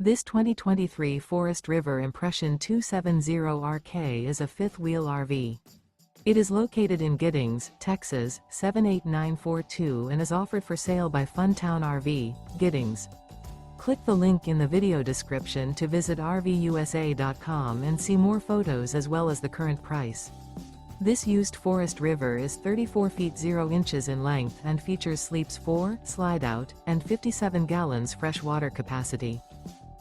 This 2023 Forest River Impression 270RK is a fifth-wheel RV. It is located in Giddings, Texas, 78942 and is offered for sale by Funtown RV, Giddings. Click the link in the video description to visit RVUSA.com and see more photos as well as the current price. This used Forest River is 34 feet 0 inches in length and features sleeps 4, Slideout, and 57 gallons fresh water capacity.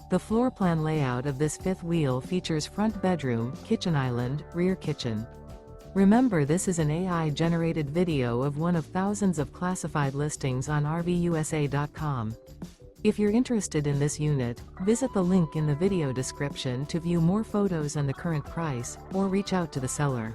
The floor plan layout of this fifth wheel features front bedroom, kitchen island, rear kitchen. Remember, this is an AI-generated video of one of thousands of classified listings on RVUSA.com. If you're interested in this unit, visit the link in the video description to view more photos and the current price, or reach out to the seller.